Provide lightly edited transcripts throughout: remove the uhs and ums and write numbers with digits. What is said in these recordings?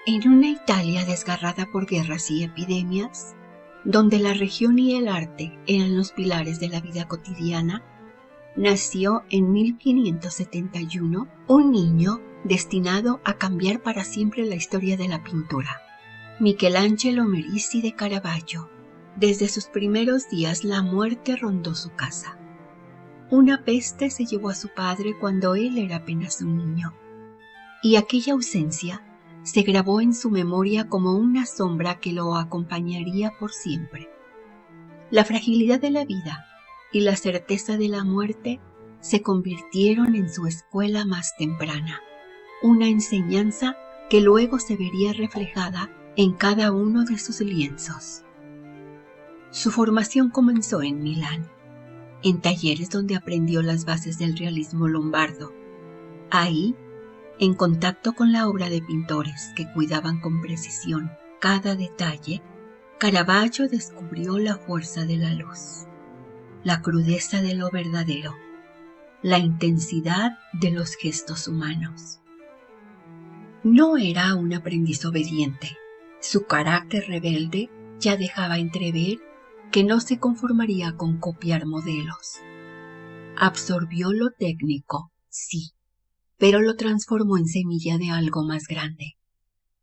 En una Italia desgarrada por guerras y epidemias, donde la religión y el arte eran los pilares de la vida cotidiana, nació en 1571 un niño destinado a cambiar para siempre la historia de la pintura, Michelangelo Merisi de Caravaggio. Desde sus primeros días la muerte rondó su casa. Una peste se llevó a su padre cuando él era apenas un niño, y aquella ausencia se grabó en su memoria como una sombra que lo acompañaría por siempre. La fragilidad de la vida y la certeza de la muerte se convirtieron en su escuela más temprana, una enseñanza que luego se vería reflejada en cada uno de sus lienzos. Su formación comenzó en Milán, en talleres donde aprendió las bases del realismo lombardo. Ahí, en contacto con la obra de pintores que cuidaban con precisión cada detalle, Caravaggio descubrió la fuerza de la luz, la crudeza de lo verdadero, la intensidad de los gestos humanos. No era un aprendiz obediente. Su carácter rebelde ya dejaba entrever que no se conformaría con copiar modelos. Absorbió lo técnico, sí, pero lo transformó en semilla de algo más grande,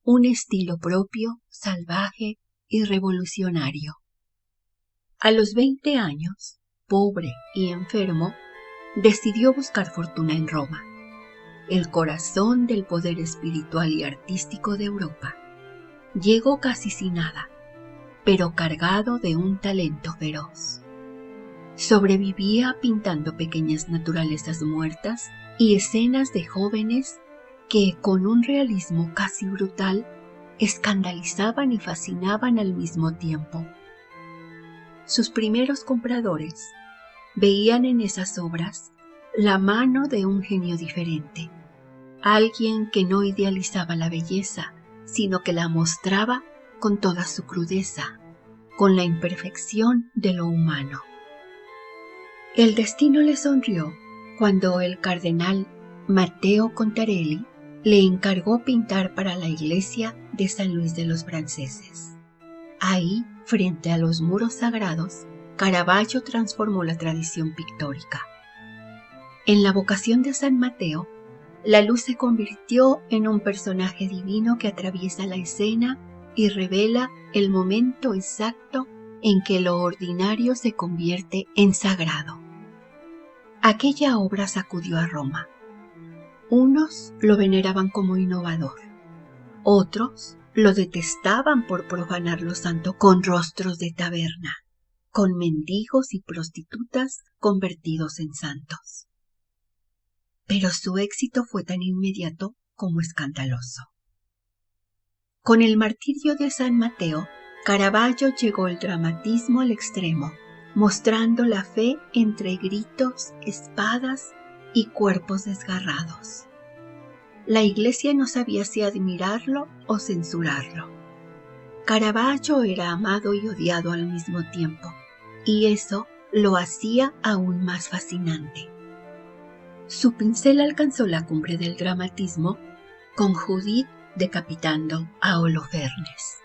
un estilo propio, salvaje y revolucionario. A los 20 años, pobre y enfermo, decidió buscar fortuna en Roma, el corazón del poder espiritual y artístico de Europa. Llegó casi sin nada, pero cargado de un talento feroz. Sobrevivía pintando pequeñas naturalezas muertas y escenas de jóvenes que, con un realismo casi brutal, escandalizaban y fascinaban al mismo tiempo. Sus primeros compradores veían en esas obras la mano de un genio diferente, alguien que no idealizaba la belleza, sino que la mostraba con toda su crudeza, con la imperfección de lo humano. El destino le sonrió cuando el cardenal Matteo Contarelli le encargó pintar para la iglesia de San Luis de los Franceses. Ahí, frente a los muros sagrados, Caravaggio transformó la tradición pictórica. En la vocación de San Mateo, la luz se convirtió en un personaje divino que atraviesa la escena y revela el momento exacto en que lo ordinario se convierte en sagrado. Aquella obra sacudió a Roma. Unos lo veneraban como innovador, otros lo detestaban por profanar lo santo con rostros de taberna, con mendigos y prostitutas convertidos en santos. Pero su éxito fue tan inmediato como escandaloso. Con el martirio de San Mateo, Caravaggio llegó el dramatismo al extremo, mostrando la fe entre gritos, espadas y cuerpos desgarrados. La iglesia no sabía si admirarlo o censurarlo. Caravaggio era amado y odiado al mismo tiempo, y eso lo hacía aún más fascinante. Su pincel alcanzó la cumbre del dramatismo con Judith decapitando a Holofernes.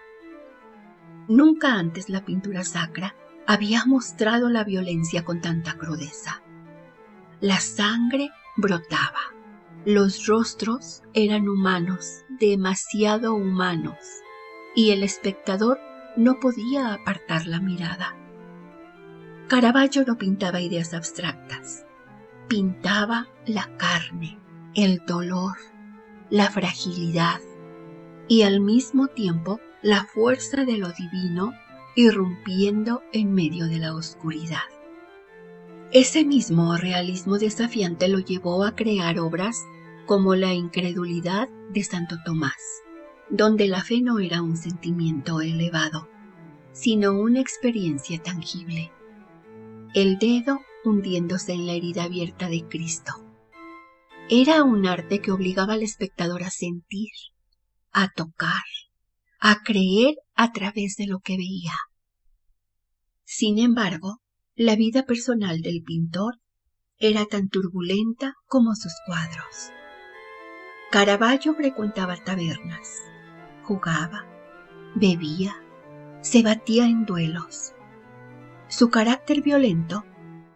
Nunca antes la pintura sacra había mostrado la violencia con tanta crudeza. La sangre brotaba. Los rostros eran humanos, demasiado humanos, y el espectador no podía apartar la mirada. Caravaggio no pintaba ideas abstractas. Pintaba la carne, el dolor, la fragilidad y al mismo tiempo la fuerza de lo divino irrumpiendo en medio de la oscuridad. Ese mismo realismo desafiante lo llevó a crear obras como La incredulidad de Santo Tomás, donde la fe no era un sentimiento elevado, sino una experiencia tangible. El dedo hundiéndose en la herida abierta de Cristo. Era un arte que obligaba al espectador a sentir, a tocar, a creer a través de lo que veía. Sin embargo, la vida personal del pintor era tan turbulenta como sus cuadros. Caravaggio frecuentaba tabernas, jugaba, bebía, se batía en duelos. Su carácter violento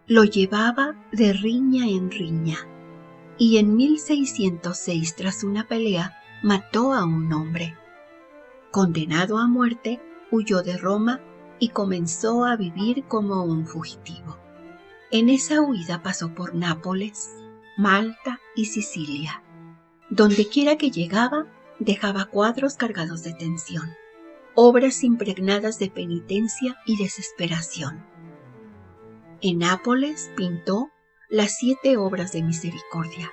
lo llevaba de riña en riña, y en 1606, tras una pelea, mató a un hombre. Condenado a muerte, huyó de Roma y comenzó a vivir como un fugitivo. En esa huida pasó por Nápoles, Malta y Sicilia. Donde quiera que llegaba, dejaba cuadros cargados de tensión, obras impregnadas de penitencia y desesperación. En Nápoles pintó las 7 obras de misericordia,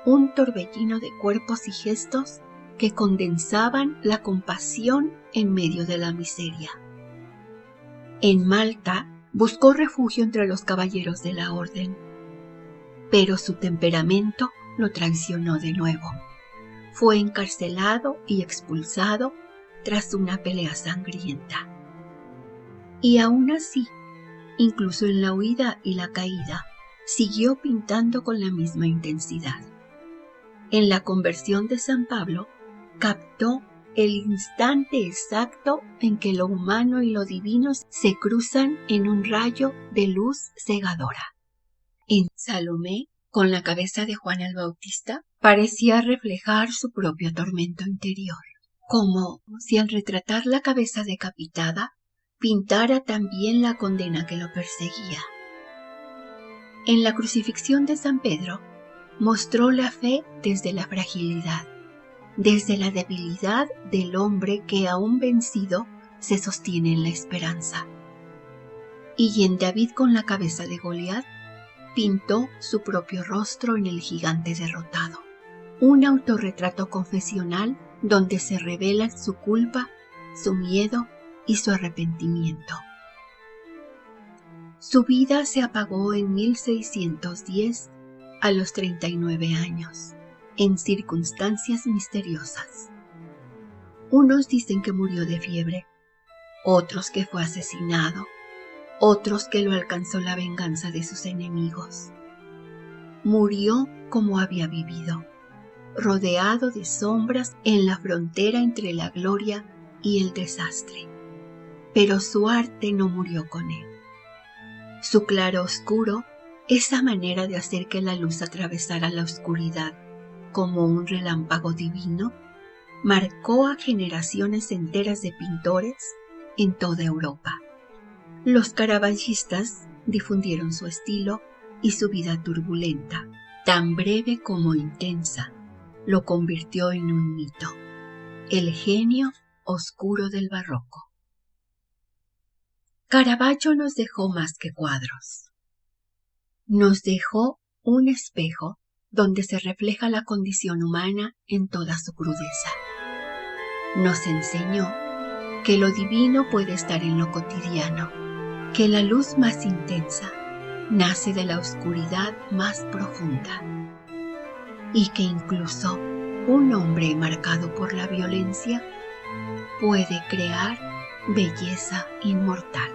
un torbellino de cuerpos y gestos que condensaban la compasión en medio de la miseria. En Malta buscó refugio entre los caballeros de la orden, pero su temperamento lo traicionó de nuevo. Fue encarcelado y expulsado tras una pelea sangrienta. Y aún así, incluso en la huida y la caída, siguió pintando con la misma intensidad. En la conversión de San Pablo, captó el instante exacto en que lo humano y lo divino se cruzan en un rayo de luz cegadora. En Salomé, con la cabeza de Juan el Bautista, parecía reflejar su propio tormento interior, como si al retratar la cabeza decapitada, pintara también la condena que lo perseguía. En la crucifixión de San Pedro, mostró la fe desde la fragilidad, desde la debilidad del hombre que aún vencido se sostiene en la esperanza. Y en David con la cabeza de Goliat, pintó su propio rostro en el gigante derrotado. Un autorretrato confesional donde se revela su culpa, su miedo y su arrepentimiento. Su vida se apagó en 1610 a los 39 años, en circunstancias misteriosas. Unos dicen que murió de fiebre, otros que fue asesinado, otros que lo alcanzó la venganza de sus enemigos. Murió como había vivido, rodeado de sombras en la frontera entre la gloria y el desastre. Pero su arte no murió con él. Su claroscuro, esa manera de hacer que la luz atravesara la oscuridad como un relámpago divino, marcó a generaciones enteras de pintores en toda Europa. Los caravallistas difundieron su estilo y su vida turbulenta, tan breve como intensa, lo convirtió en un mito, el genio oscuro del barroco. Caravaggio nos dejó más que cuadros. Nos dejó un espejo donde se refleja la condición humana en toda su crudeza. Nos enseñó que lo divino puede estar en lo cotidiano, que la luz más intensa nace de la oscuridad más profunda y que incluso un hombre marcado por la violencia puede crear belleza inmortal.